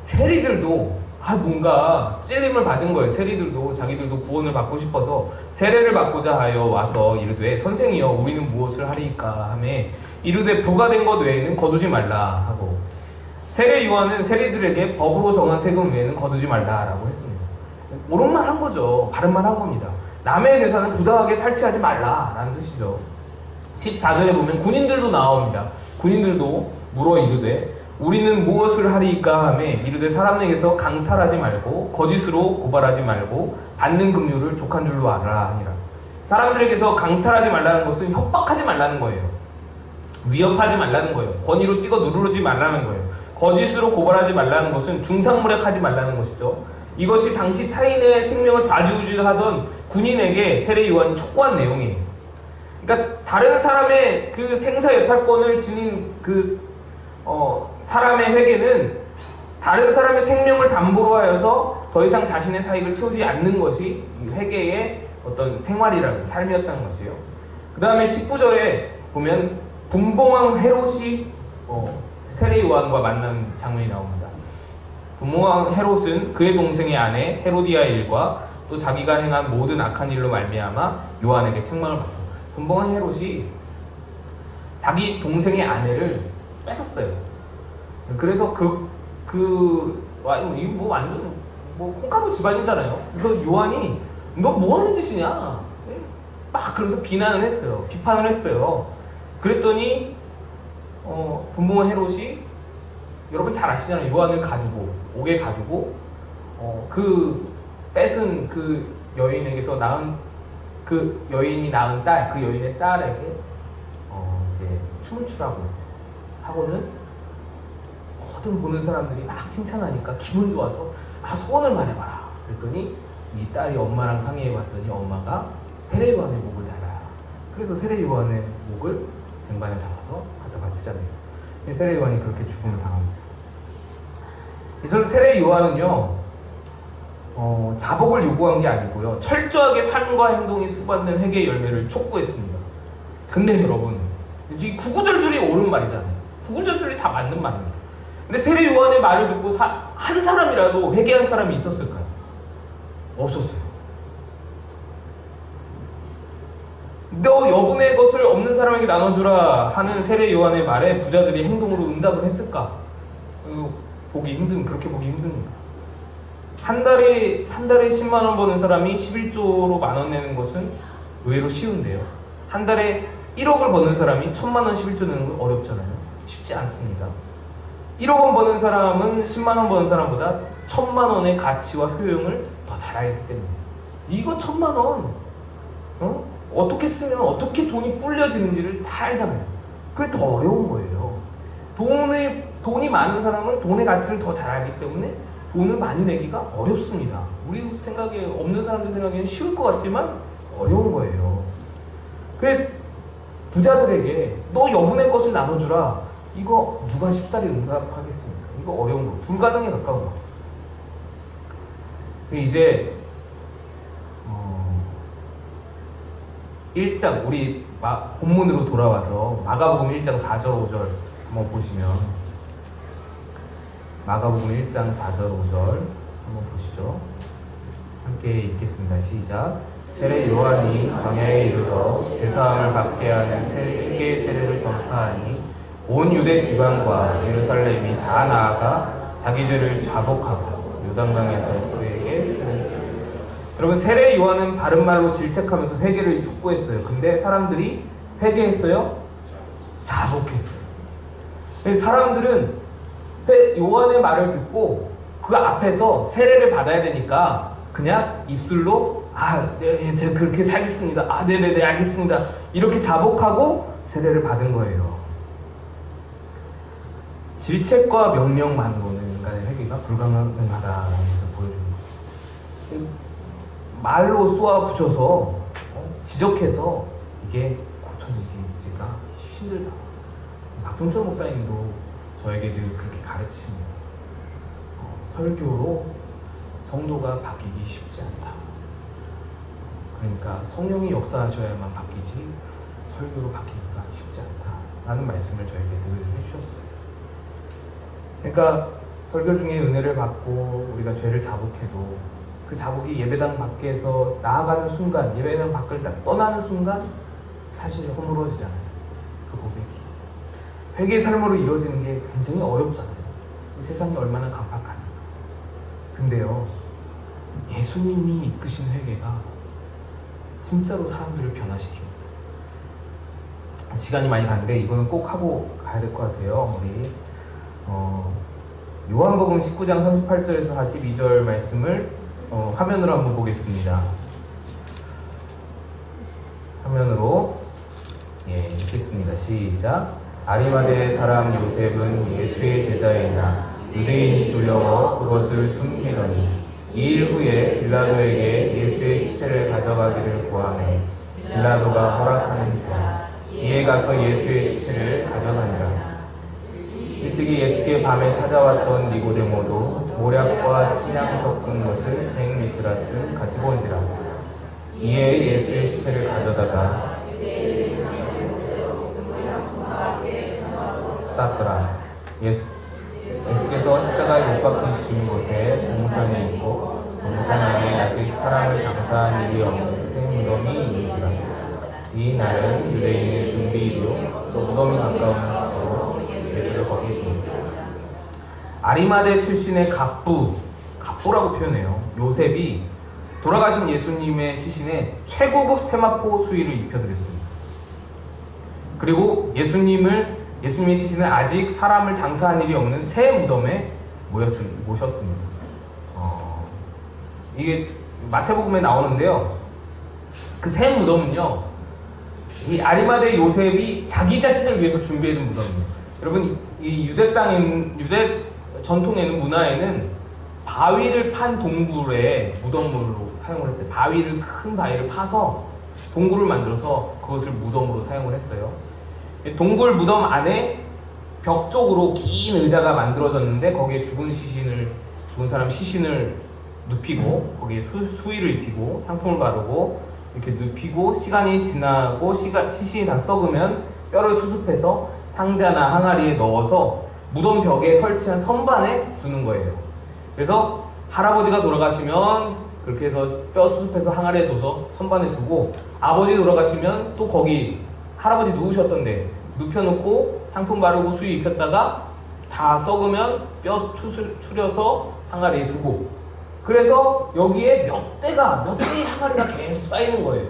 Speaker 1: 세리들도 뭔가 찔림을 받은 거예요. 세리들도 자기들도 구원을 받고 싶어서 세례를 받고자 하여 와서 이르되 선생이여 우리는 무엇을 하리이까 하매 이르되 부가 된 것 외에는 거두지 말라 하고, 세례 요한은 세리들에게 법으로 정한 세금 외에는 거두지 말라라고 했습니다. 옳은 말 한 거죠. 바른 말 한 겁니다. 남의 재산을 부당하게 탈취하지 말라라는 뜻이죠. 14절에 보면 군인들도 나옵니다. 군인들도 물어 이르되 우리는 무엇을 하리이까 하며 이르되 사람에게서 강탈하지 말고 거짓으로 고발하지 말고 받는 금류를 족한 줄로 알아 하니라. 사람들에게서 강탈하지 말라는 것은 협박하지 말라는 거예요. 위협하지 말라는 거예요. 권위로 찍어 누르지 말라는 거예요. 거짓으로 고발하지 말라는 것은 중상모략하지 말라는 것이죠. 이것이 당시 타인의 생명을 좌지우지하던 군인에게 세례 요한이 촉구한 내용이에요. 그러니까 다른 사람의 그 생사 여탈권을 지닌 사람의 회개는 다른 사람의 생명을 담보로 하여서 더 이상 자신의 사익을 채우지 않는 것이 이 회개의 어떤 생활이라는 삶이었다는 것이에요. 그 다음에 19절에 보면 분봉왕 헤롯이 세례 요한과 만난 장면이 나옵니다. 분봉왕 헤롯은 그의 동생의 아내 헤로디아의 일과 또 자기가 행한 모든 악한 일로 말미암아 요한에게 책망을 받고, 분봉왕 헤롯이 자기 동생의 아내를 뺏었어요. 그래서 이거 뭐 완전 콩가루 집안이잖아요. 그래서 요한이 너 뭐 하는 짓이냐? 막 그러면서 비난을 했어요. 비판을 했어요. 그랬더니 분봉왕 헤롯이, 여러분 잘 아시잖아요. 요한을 옥에 가두고 그 뺏은 그 여인에게서 낳은 그 여인이 낳은 딸, 그 여인의 딸에게 이제 춤을 추라고 하고는 모든 보는 사람들이 막 칭찬하니까 기분 좋아서 소원을 말해봐라. 그랬더니 이 딸이 엄마랑 상의해봤더니 엄마가 세례 요한의 목을 달아. 그래서 세례 요한의 목을 쟁반에 담아서 갖다 바치잖아요. 세례 요한이 그렇게 죽음을 당합니다. 이 세례 요한은요, 자복을 요구한 게 아니고요, 철저하게 삶과 행동이 수반된 회개의 열매를 촉구했습니다. 근데 여러분, 이 구구절절이 옳은 말이잖아요. 구구절절이 다 맞는 말입니다. 근데 세례 요한의 말을 듣고 한 사람이라도 회개한 사람이 있었을까요? 없었어요. 너 여분의 것을 없는 사람에게 나눠주라 하는 세례 요한의 말에 부자들이 행동으로 응답을 했을까? 그렇게 보기 힘듭니다. 한 달에 10만 원 버는 사람이 11조로 만 원 내는 것은 의외로 쉬운데요. 한 달에 1억을 버는 사람이 1,000만 원 11조 내는 건 어렵잖아요. 쉽지 않습니다. 1억 원 버는 사람은 10만 원 버는 사람보다 1,000만 원의 가치와 효용을 더 잘 알기 때문에. 이거 1,000만 원, 어떻게 쓰면 어떻게 돈이 불려지는지를 잘 알잖아요. 그게 더 어려운 거예요. 돈이 많은 사람은 돈의 가치를 더 잘 알기 때문에 돈을 많이 내기가 어렵습니다. 우리 생각에, 없는 사람들 생각에는 쉬울 것 같지만 어려운 거예요. 그 부자들에게 너 여분의 것을 나눠주라, 이거 누가 쉽사리 응답하겠습니까? 이거 어려운 거, 불가능에 가까운 거. 이제 1장, 우리 본문으로 돌아와서 마가복음 1장 4절 5절 한번 보시면, 마가복음 1장 4절 5절 한번 보시죠. 함께 읽겠습니다. 시작. 세례 요한이 광야에 이르러 제사함을 받게 하는 세계의 세례를 전파하니 온 유대 지방과 예루살렘이 다 나아가 자기들을 자복하고 요단강에서 그에게 세례했습니다. 여러분, 세례 요한은 바른말로 질책하면서 회개를 촉구했어요. 근데 사람들이 회개했어요? 자복했어요. 사람들은 요한의 말을 듣고 그 앞에서 세례를 받아야 되니까 그냥 입술로 네, 제가 그렇게 살겠습니다. 네네네, 알겠습니다. 이렇게 자복하고 세례를 받은 거예요. 질책과 명령만으로는 인간의 회개가 불가능하다는 것을 보여줍니다. 말로 쏘아 붙여서 지적해서 이게 고쳐지기가 힘들다. 박종철 목사님도 저에게 늘 그렇게 가르치십니다. 설교로 성도가 바뀌기 쉽지 않다. 그러니까 성령이 역사하셔야만 바뀌지 설교로 바뀌기가 쉽지 않다 라는 말씀을 저에게 늘 해주셨어요. 그러니까 설교 중에 은혜를 받고 우리가 죄를 자복해도 그 자복이 예배당 밖에서 나아가는 순간, 예배당 밖을 떠나는 순간 사실 허물어지잖아요. 그 고백이 회개의 삶으로 이루어지는 게 굉장히 어렵잖아요. 이 세상이 얼마나 강팍한가. 근데요, 예수님이 이끄신 회개가 진짜로 사람들을 변화시킵니다. 시간이 많이 가는데 이거는 꼭 하고 가야 될 것 같아요. 우리 요한복음 19장 38절에서 42절 말씀을 화면으로 한번 보겠습니다. 화면으로 읽겠습니다. 시작. 아리마대 사람 요셉은 예수의 제자이나 유대인이 두려워 그것을 숨기더니 2일 후에 빌라도에게 예수의 시체를 가져가기를 구하매 빌라도가 허락하는지라. 이에 가서 예수의 시체를 가져가니라. 일찍이 예수께 밤에 찾아왔던 니고데모도 모략과 친향 섞은 것을 100미트라쯤 가지고 온지라. 이에 예수의 시체를 가져다가 쌌더라. 예수께서 십자가에 못 박히신 곳에 동산에 있고 동산 안에 아직 사람을 장사한 일이 없는 새 무덤이 있는지라. 이 날은 유대인의 준비일이요 또 무덤이 가까운 곳으로 예수를 거기 둡니다. 아리마대 출신의 갑부라고 표현해요. 요셉이 돌아가신 예수님의 시신에 최고급 세마포 수의를 입혀드렸습니다. 그리고 예수님의 시신을 아직 사람을 장사한 일이 없는 새 무덤에 모셨습니다. 이게 마태복음에 나오는데요. 그 새 무덤은요, 이 아리마대 요셉이 자기 자신을 위해서 준비해둔 무덤입니다. 여러분, 이 유대 전통에는, 문화에는 바위를 판 동굴에 무덤으로 사용을 했어요. 큰 바위를 파서 동굴을 만들어서 그것을 무덤으로 사용을 했어요. 동굴 무덤 안에 벽 쪽으로 긴 의자가 만들어졌는데 거기에 죽은 사람 시신을 눕히고 거기에 수의를 입히고 향품을 바르고 이렇게 눕히고 시간이 지나고 시신이 다 썩으면 뼈를 수습해서 상자나 항아리에 넣어서 무덤 벽에 설치한 선반에 두는 거예요. 그래서 할아버지가 돌아가시면 그렇게 해서 뼈 수습해서 항아리에 둬서 선반에 두고, 아버지 돌아가시면 또 거기 할아버지 누우셨던데 눕혀놓고 향품 바르고 수의 입혔다가 다 썩으면 뼈 추려서 항아리에 두고, 그래서 여기에 몇 대의 항아리가 계속 쌓이는 거예요.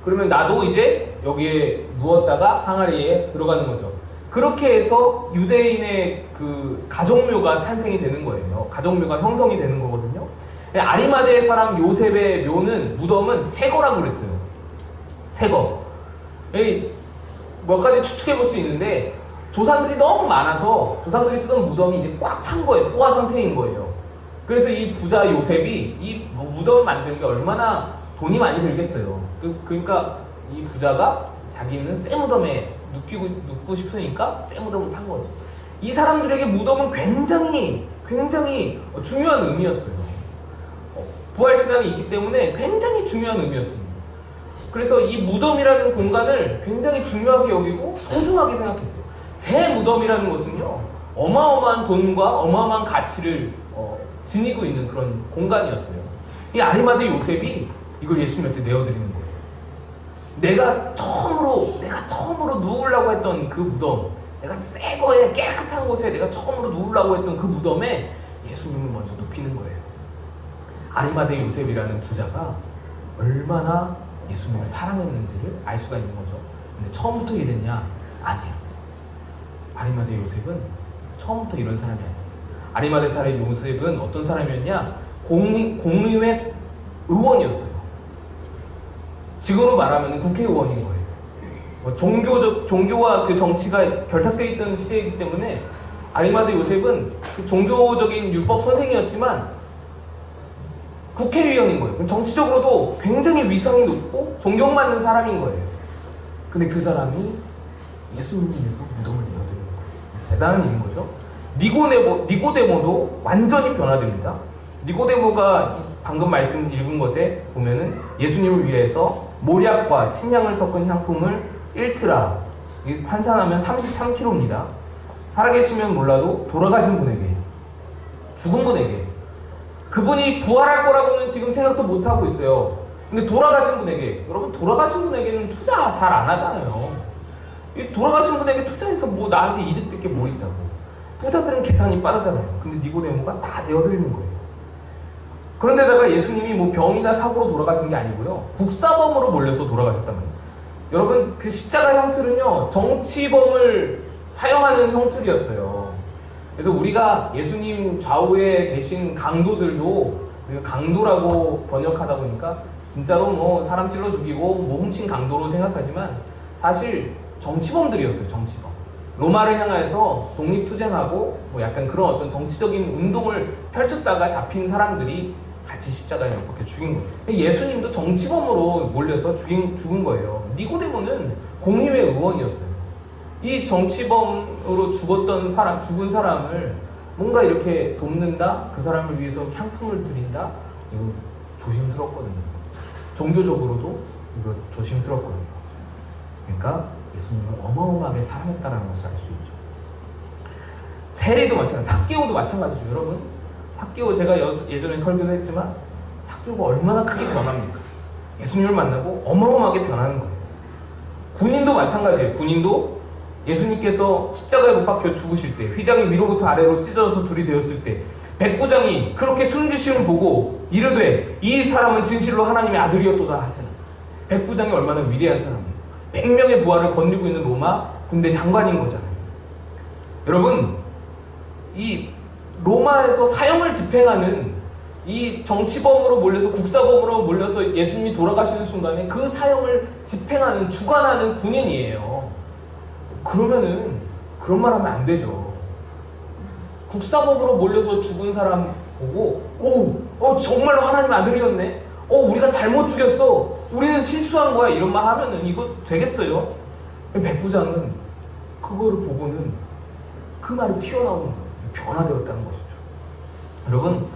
Speaker 1: 그러면 나도 이제 여기에 누웠다가 항아리에 들어가는 거죠. 그렇게 해서 유대인의 그 가족묘가 탄생이 되는 거예요. 가족묘가 형성이 되는 거거든요. 아리마대 사람 요셉의 무덤은 새거라고 그랬어요. 새거. 몇 가지 추측해 볼 수 있는데, 조상들이 너무 많아서 조상들이 쓰던 무덤이 이제 꽉 찬 거예요. 포화 상태인 거예요. 그래서 이 부자 요셉이 이 무덤을 만드는 게 얼마나 돈이 많이 들겠어요. 그러니까 이 부자가 자기는 새 무덤에 눕고 싶으니까 새 무덤을 탄 거죠. 이 사람들에게 무덤은 굉장히 중요한 의미였어요. 부활신앙이 있기 때문에 굉장히 중요한 의미였습니다. 그래서 이 무덤이라는 공간을 굉장히 중요하게 여기고 소중하게 생각했어요. 새 무덤이라는 것은요, 어마어마한 돈과 어마어마한 가치를 지니고 있는 그런 공간이었어요. 이 아리마대 요셉이 이걸 예수님한테 내어드리는 거예요. 내가 처음으로 누우려고 했던 그 무덤, 내가 새 거에 깨끗한 곳에 내가 처음으로 누우려고 했던 그 무덤에 예수님을 먼저 눕히는 거예요. 아리마대 요셉이라는 부자가 얼마나 예수님을 사랑했는지를 알 수가 있는 거죠. 근데 처음부터 이랬냐? 아니야. 아리마대 요셉은 처음부터 이런 사람이 아니었어요. 아리마대 사람 요셉은 어떤 사람이었냐? 공의회 의원이었어요. 지금으로 말하면 국회의원인 거예요. 종교와 그 정치가 결탁되어 있던 시대이기 때문에 아리마대 요셉은 그 종교적인 율법 선생이었지만 국회의원인 거예요. 정치적으로도 굉장히 위상이 높고 존경받는 사람인 거예요. 근데 그 사람이 예수님을 위해서 무덤을 내어드리는 거예요. 대단한 일인 거죠. 니고데모도 완전히 변화됩니다. 니고데모가 방금 말씀 읽은 것에 보면은 예수님을 위해서 모략과 침향을 섞은 향품을 1트라, 환산하면 33kg입니다. 살아계시면 몰라도 돌아가신 분에게, 죽은 분에게, 그분이 부활할 거라고는 지금 생각도 못하고 있어요. 근데 돌아가신 분에게, 여러분 돌아가신 분에게는 투자 잘 안 하잖아요. 이 돌아가신 분에게 투자해서 뭐 나한테 이득 될 게 뭐 있다고. 부자들은 계산이 빠르잖아요. 근데 니고데모가 다 내어드리는 거예요. 그런데다가 예수님이 뭐 병이나 사고로 돌아가신 게 아니고요, 국사범으로 몰려서 돌아가셨단 말이에요. 여러분, 그 십자가 형틀은요, 정치범을 사용하는 형틀이었어요. 그래서 우리가 예수님 좌우에 계신 강도들도 우리가 강도라고 번역하다 보니까 진짜로 뭐 사람 찔러 죽이고 뭐 훔친 강도로 생각하지만 사실 정치범들이었어요. 정치범. 로마를 향해서 독립투쟁하고 뭐 약간 그런 어떤 정치적인 운동을 펼쳤다가 잡힌 사람들이 같이 십자가에 못 박혀 죽인 거예요. 예수님도 정치범으로 몰려서 죽은 거예요. 니고데모는 공의회 의원이었어요. 이 정치범으로 죽은 사람을 뭔가 이렇게 돕는다, 그 사람을 위해서 향품을 드린다, 이거 조심스럽거든요. 종교적으로도 이거 조심스럽거든요. 그러니까 예수님을 어마어마하게 사랑했다는 것을 알 수 있죠. 세례도 마찬가지, 삭개오도 마찬가지죠. 여러분, 삭개오 제가 예전에 설교도 했지만 삭개오가 얼마나 크게 변합니까? 예수님을 만나고 어마어마하게 변하는 거예요. 군인도 마찬가지예요. 군인도 예수님께서 십자가에 못 박혀 죽으실 때, 휘장이 위로부터 아래로 찢어져서 둘이 되었을 때 백부장이 그렇게 숨기심을 보고 이르되 이 사람은 진실로 하나님의 아들이었도다 하시는, 백부장이 얼마나 위대한 사람이에요. 100명의 부하를 거느리고 있는 로마 군대 장관인 거잖아요. 여러분, 이 로마에서 사형을 집행하는 이 정치범으로 몰려서 국사범으로 몰려서 예수님이 돌아가시는 순간에 그 사형을 집행하는, 주관하는 군인이에요. 그러면은 그런 말 하면 안 되죠. 국사범으로 몰려서 죽은 사람 보고 정말로 하나님의 아들이었네, 우리가 잘못 죽였어, 우리는 실수한 거야, 이런 말 하면은 이거 되겠어요? 백부장은 그거를 보고는 그 말이 튀어나오는 거예요. 변화되었다는 것이죠. 여러분,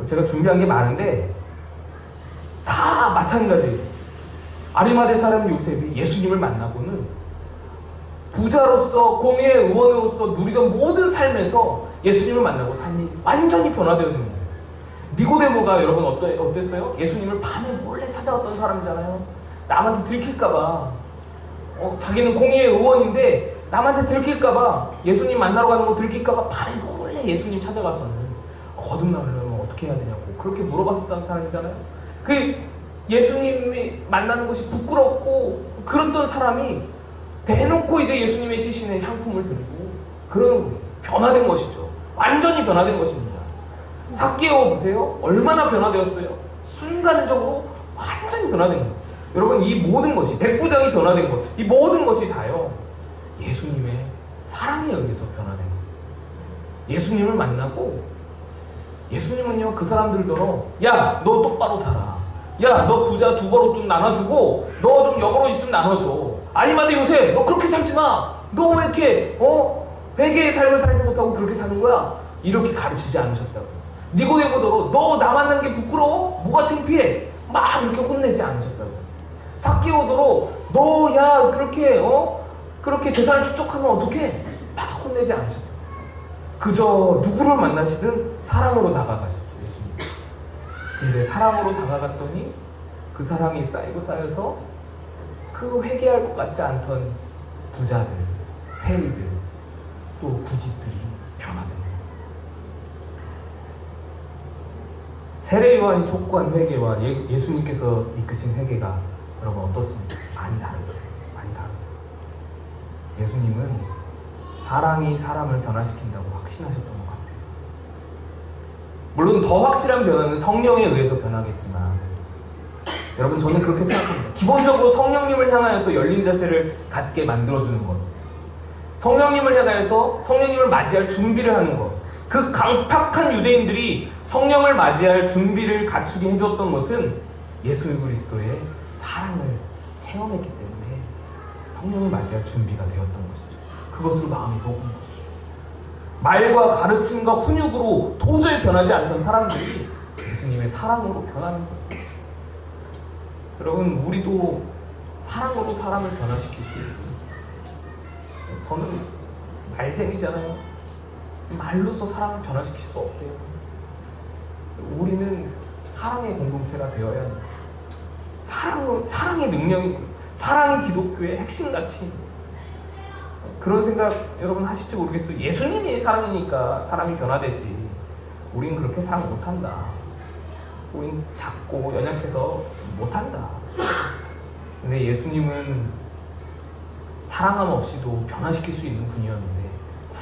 Speaker 1: 제가 준비한 게 많은데 다 마찬가지예요. 아리마대 사람 요셉이 예수님을 만나고는 부자로서 공의회 의원으로서 누리던 모든 삶에서 예수님을 만나고 삶이 완전히 변화되어진 거예요. 니고데모가 여러분 어땠어요? 예수님을 밤에 몰래 찾아왔던 사람이잖아요. 남한테 들킬까봐, 자기는 공의회 의원인데 남한테 들킬까봐, 예수님 만나러 가는 거 들킬까봐 밤에 몰래 예수님 찾아가서는 거듭나려면 어떻게 해야 되냐고 그렇게 물어봤었던 사람이잖아요. 그 예수님이 만나는 것이 부끄럽고 그랬던 사람이 대놓고 이제 예수님의 시신에 향품을 들고 그런 변화된 것이죠. 완전히 변화된 것입니다. 삭개오 보세요. 얼마나 변화되었어요? 순간적으로 완전히 변화된 거예요. 여러분, 이 모든 것이, 백부장이 변화된 것, 이 모든 것이 다요 예수님의 사랑에 의해서 변화된 거예요. 예수님을 만나고 예수님은요 그 사람들더러 야, 너 똑바로 살아, 야, 너 부자 두 벌로 좀 나눠주고 너 좀 역으로 있으면 나눠줘, 아니마대 요셉 너 그렇게 살지 마, 너 왜 이렇게 회개의 삶을 살지 못하고 그렇게 사는 거야, 이렇게 가르치지 않으셨다고. 니고데모더러 너 나 만난 게 부끄러워? 뭐가 창피해? 막 이렇게 혼내지 않으셨다고. 삭개오더러 너 야 그렇게 재산을 축적하면 어떡해? 막 혼내지 않으셨다고. 그저 누구를 만나시든 사랑으로 다가가셨죠, 예수님. 근데 사랑으로 다가갔더니 그 사랑이 쌓이고 쌓여서 그 회개할 것 같지 않던 부자들, 세리들, 또 구집들이 변화된 거예요. 세례 요한이 촉구한 회개와 예수님께서 이끄신 회개가 여러분 어떻습니까? 많이 다르죠. 많이 다르죠. 예수님은 사랑이 사람을 변화시킨다고 확신하셨던 것 같아요. 물론 더 확실한 변화는 성령에 의해서 변하겠지만, 여러분 저는 그렇게 생각합니다. 기본적으로 성령님을 향하여서 열린 자세를 갖게 만들어주는 것, 성령님을 향하여서 성령님을 맞이할 준비를 하는 것, 그 강팍한 유대인들이 성령을 맞이할 준비를 갖추게 해주었던 것은 예수 그리스도의 사랑을 체험했기 때문에 성령을 맞이할 준비가 되었던 것이죠. 그것으로 마음이 녹은 것이죠. 말과 가르침과 훈육으로 도저히 변하지 않던 사람들이 예수님의 사랑으로 변하는 거예요. 여러분, 우리도 사랑으로 사람을 변화시킬 수 있습니다. 저는 말쟁이잖아요. 말로서 사랑을 변화시킬 수 없대요. 우리는 사랑의 공동체가 되어야 합니다. 사랑의 능력이, 사랑이 기독교의 핵심 가치. 그런 생각 여러분 하실지 모르겠어요. 예수님이 사랑이니까 사람이 변화되지. 우린 그렇게 사랑 못한다. 우린 작고 연약해서 못한다. 근데 예수님은 사랑함 없이도 변화시킬 수 있는 분이었는데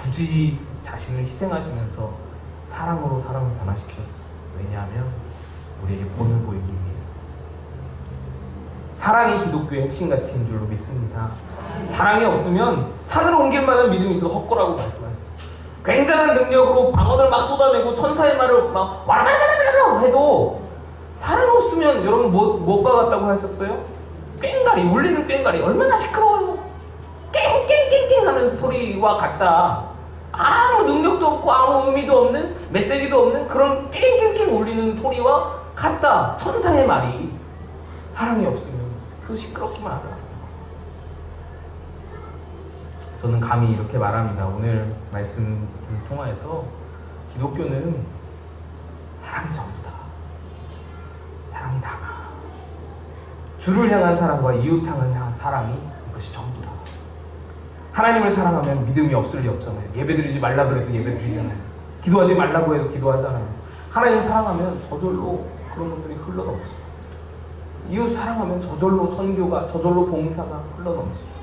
Speaker 1: 굳이 자신을 희생하시면서 사랑으로 사람을 변화시키셨어요. 왜냐하면 우리에게 본을 보이기 위해서. 사랑이 기독교의 핵심 가치인 줄로 믿습니다. 사랑이 없으면 산을 옮길 만한 믿음이 있어도 헛거라고 말씀하셨어요. 굉장한 능력으로 방언을 막 쏟아내고 천사의 말을 막 와라라라라 해도 사랑 없으면 여러분 뭐가 같다고 하셨어요? 꽹가리, 울리는 꽹가리. 얼마나 시끄러워요. 깽깽깽깽 하는 소리와 같다. 아무 능력도 없고 아무 의미도 없는, 메시지도 없는 그런 깽깽깽 울리는 소리와 같다. 천사의 말이. 사랑이 없으면 그 시끄럽기만 하더라. 저는 감히 이렇게 말합니다. 오늘 말씀을 통하여서 기독교는 사랑이 전부다. 사랑이 다가. 주를 향한 사랑과 이웃 향한 사랑이 이것이 전부다. 하나님을 사랑하면 믿음이 없을 리 없잖아요. 예배드리지 말라 그래도 예배드리잖아요. 기도하지 말라고 해도 기도하잖아요. 하나님을 사랑하면 저절로 그런 것들이 흘러넘치죠. 이웃 사랑하면 저절로 선교가, 저절로 봉사가 흘러넘치죠.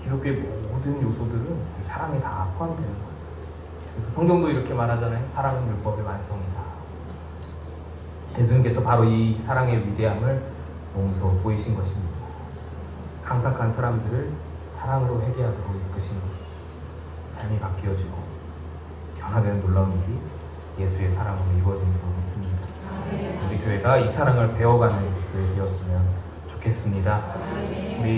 Speaker 1: 기독교의 모든 요소들은 이 사랑에 다 포함되는 거예요. 그래서 성경도 이렇게 말하잖아요. 사랑은 율법의 완성이다. 예수님께서 바로 이 사랑의 위대함을 몸소 보이신 것입니다. 강팍한 사람들을 사랑으로 회개하도록 이끄시는 삶이 바뀌어지고 변화되는 놀라운 일이 예수의 사랑으로 이루어진 줄 믿습니다. 우리 교회가 이 사랑을 배워가는 교회 되었으면 좋겠습니다. 우리